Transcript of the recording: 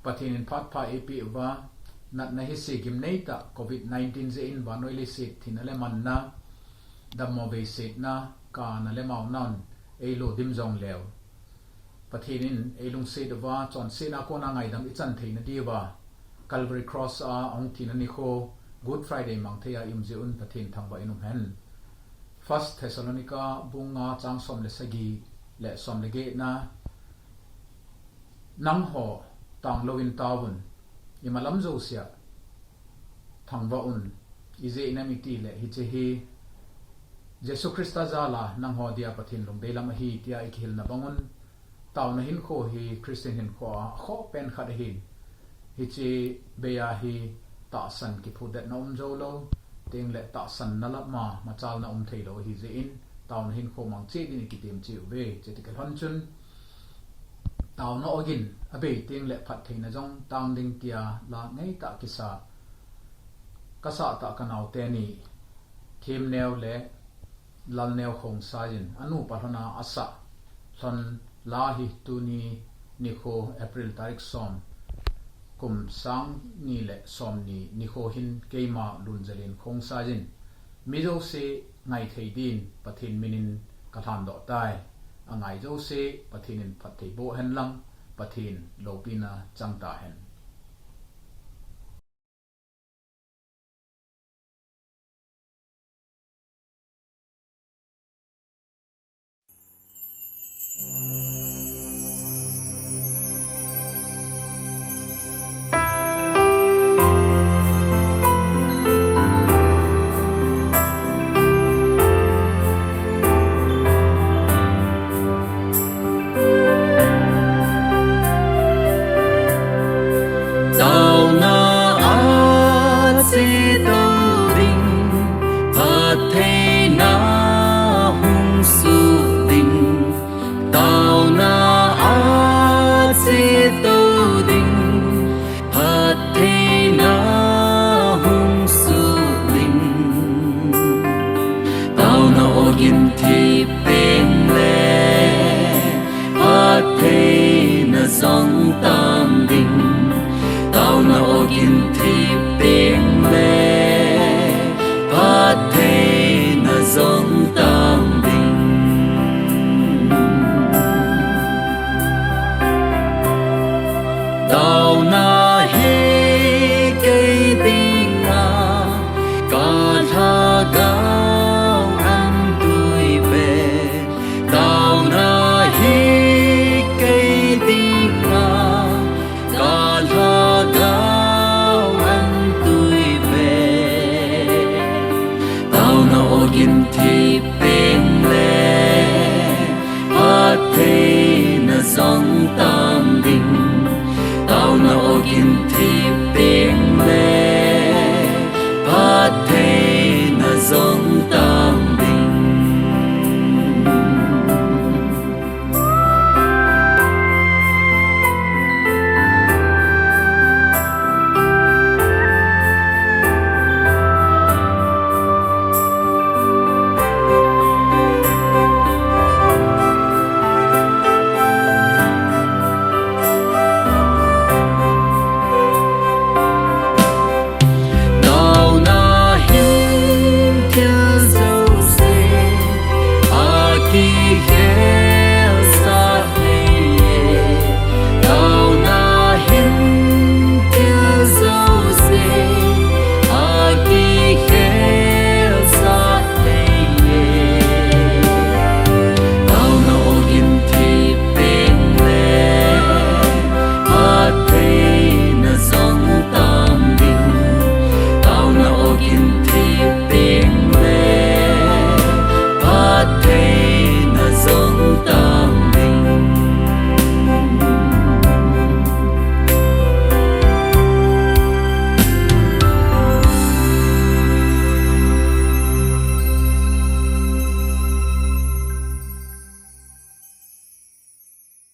pathin in phat pha epi wa nat na hi se kim nei ta covid-19 ze in wa noi le se thin ale man na dammo ve se na ka na le mau nan ei lo dim jong lew pathin in ei lung se de wa chon se na ko na ngai dam i chan theina di wa Calvary Cross a ong thin ani kho Good Friday mang theya im je un pathin thang ba inum hen First Thessalonica bunga chang som le sagi le som le ge na nang ho tang loin tawun imalam zo sia thangwa un ize inamiti le hi che hi Jesu Christa zala nang ho dia pathin lung de lam hi tia ikhil na bangun taw na hin kho hi Christian hin kho pen khat hin hi che beya hi ta san ki phu dat na zo lo ting le ta san na la ma chal na thei lo hi ze in taw na hin kho mang che din ki tem chiu ve che ti kal han chun taw na ogin abe ting le phat theina jong tang ding tia la ngai ta kisa kasa ta kanau te ni thim neu le lal neu khong sajin anu parhana asa thon la hi tu ni kho April tarik som kum sang ni le som ni kho hin keima lun zalin khong sajin mizo se ngai thei din pathin minin kathan do tai angai jo se pathinin phathei bo hen lang pathin lopina changta hen Tam ding tao na ogin thi